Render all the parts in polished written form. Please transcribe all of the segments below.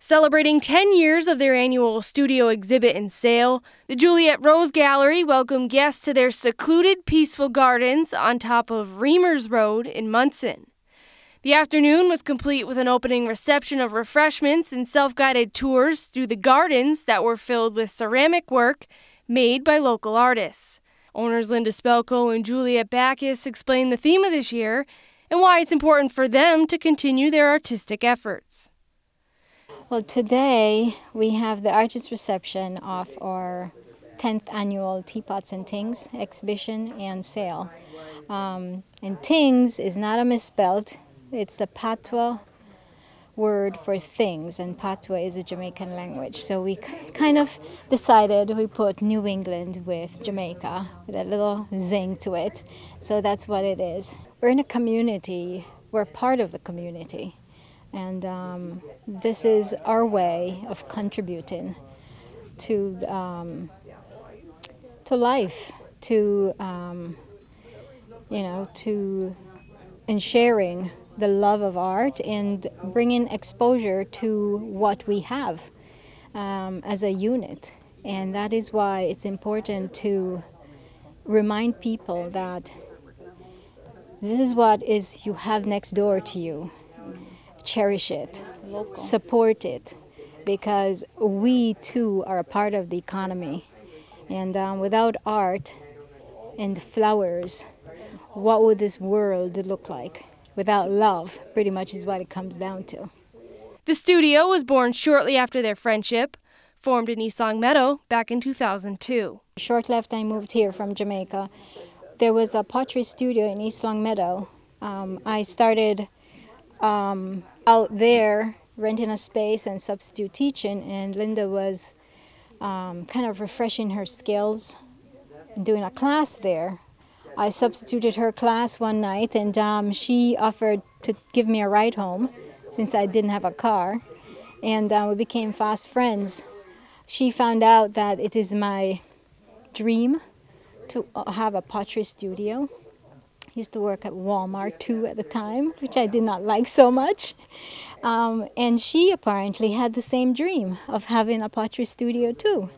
Celebrating 10 years of their annual studio exhibit and sale, the Juliet Rose Gallery welcomed guests to their secluded, peaceful gardens on top of Reamers Road in Monson. The afternoon was complete with an opening reception of refreshments and self-guided tours through the gardens that were filled with ceramic work made by local artists. Owners Linda Spelko and Juliet Bacchas explained the theme of this year and why it's important for them to continue their artistic efforts. Well, today we have the artist reception of our 10th annual Teapots and Things exhibition and sale. And things is not a misspelled, it's the patois word for things, and patois is a Jamaican language. So we kind of decided we put New England with Jamaica, with a little zing to it. So that's what it is. We're in a community, we're part of the community. And this is our way of contributing to life, to and sharing the love of art and bringing exposure to what we have as a unit. And that is why it's important to remind people that this is what is you have next door to you. Cherish it, support it, because we too are a part of the economy. And without art and flowers, what would this world look like? Without love, pretty much is what it comes down to. The studio was born shortly after their friendship, formed in East Longmeadow back in 2002. Short after I moved here from Jamaica, there was a pottery studio in East Longmeadow. I started out there renting a space and substitute teaching, and Linda was kind of refreshing her skills, doing a class there. I substituted her class one night, and she offered to give me a ride home since I didn't have a car, and we became fast friends. She found out that it is my dream to have a pottery studio. Used to work at Walmart too at the time, which I did not like so much. And she apparently had the same dream of having a pottery studio too.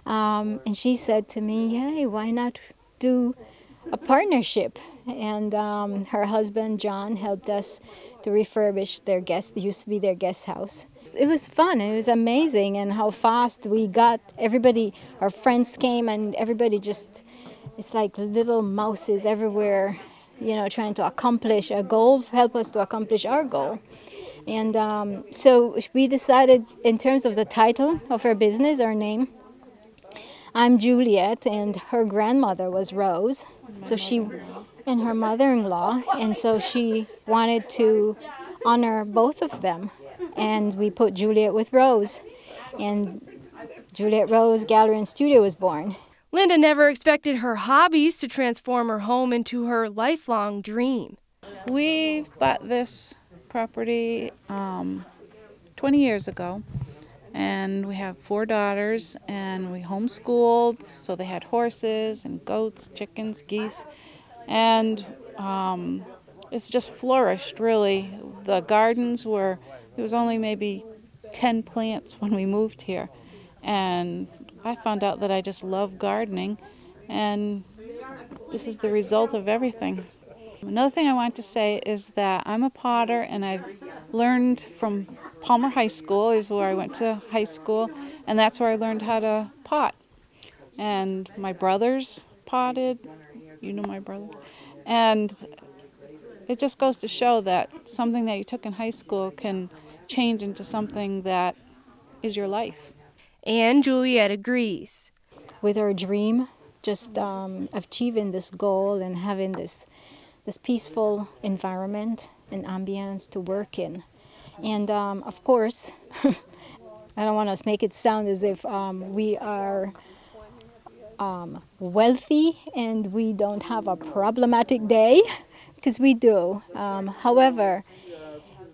And she said to me, hey, why not do a partnership? And her husband, John, helped us to refurbish their guest, it used to be their guest house. It was fun, it was amazing, and how fast we got. Everybody, our friends came, and everybody just, it's like little mouses everywhere, you know, trying to accomplish a goal, help us to accomplish our goal. And so we decided, in terms of the title of our business, our name, I'm Juliet, and her grandmother was Rose, so she, and her mother-in-law, and so she wanted to honor both of them. And we put Juliet with Rose, and Juliet Rose Gallery and Studio was born. Linda never expected her hobbies to transform her home into her lifelong dream. We bought this property 20 years ago, and we have 4 daughters, and we homeschooled, so they had horses and goats, chickens, geese, and it's just flourished, really. The gardens were, there was only maybe 10 plants when we moved here, and I found out that I just love gardening, and this is the result of everything. Another thing I want to say is that I'm a potter, and I've learned from Palmer High School, is where I went to high school, and that's where I learned how to pot. And my brothers potted, you know my brother, and it just goes to show that something that you took in high school can change into something that is your life. And Juliet agrees. With our dream, just achieving this goal and having this peaceful environment and ambience to work in. And of course, I don't want to make it sound as if we are wealthy and we don't have a problematic day, because we do. However,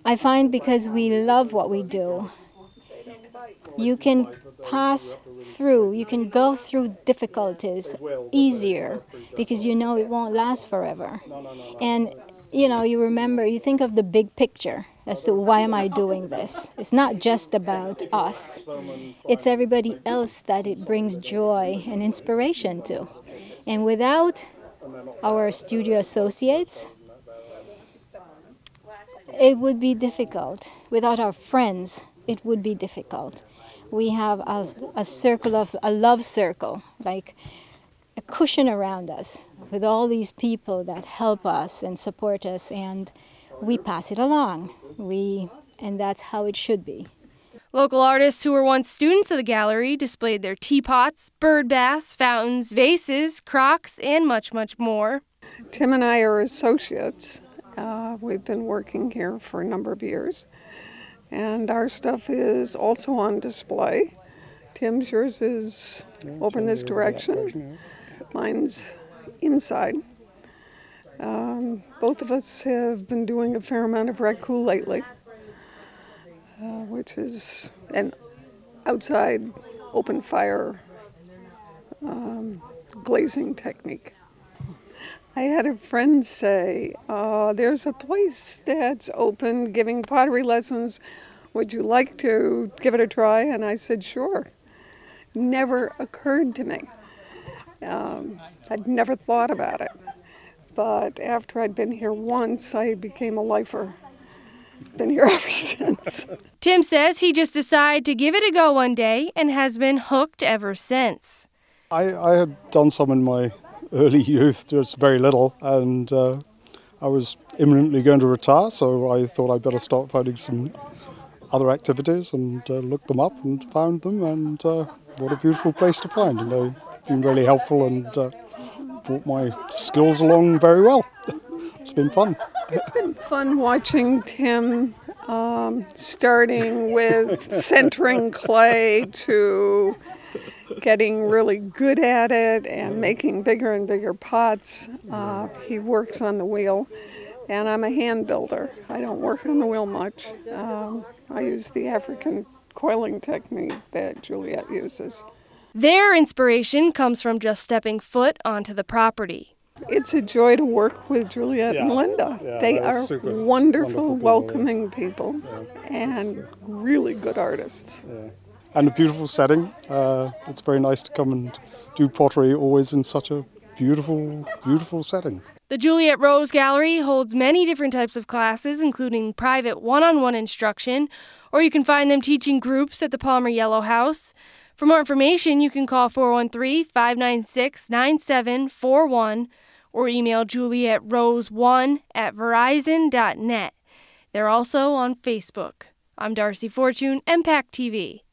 I find because we love what we do, you can pass through, you can go through difficulties easier because you know it won't last forever. And you remember, you think of the big picture as to why am I doing this. It's not just about us. It's everybody else that it brings joy and inspiration to. And without our studio associates, it would be difficult. Without our friends, it would be difficult. We have a circle of, a love circle, like a cushion around us with all these people that help us and support us, and we pass it along. And that's how it should be. Local artists who were once students of the gallery displayed their teapots, bird baths, fountains, vases, crocks, and much, much more. Tim and I are associates. We've been working here for a number of years, and our stuff is also on display. Tim's, yours is over in this direction. Mine's inside. Both of us have been doing a fair amount of raku lately, which is an outside open fire glazing technique. I had a friend say, there's a place that's open giving pottery lessons. Would you like to give it a try? And I said, sure. Never occurred to me. I'd never thought about it. But after I'd been here once, I became a lifer. Been here ever since. Tim says he just decided to give it a go one day and has been hooked ever since. I had done some in my early youth, just very little, and I was imminently going to retire, so I thought I'd better start finding some other activities, and looked them up and found them, and what a beautiful place to find, and they've been really helpful and brought my skills along very well. It's been fun. It's been fun watching Tim starting with centering clay to getting really good at it and making bigger and bigger pots. He works on the wheel, and I'm a hand builder. I don't work on the wheel much. I use the African coiling technique that Juliet uses. Their inspiration comes from just stepping foot onto the property. It's a joy to work with Juliet and Linda. They are wonderful, welcoming people, and really good artists. Yeah. And a beautiful setting. It's very nice to come and do pottery always in such a beautiful, beautiful setting. The Juliet Rose Gallery holds many different types of classes, including private one-on-one instruction, or you can find them teaching groups at the Palmer Yellow House. For more information, you can call 413-596-9741 or email julietrose1@verizon.net. They're also on Facebook. I'm Darcy Fortune, M-PACT TV.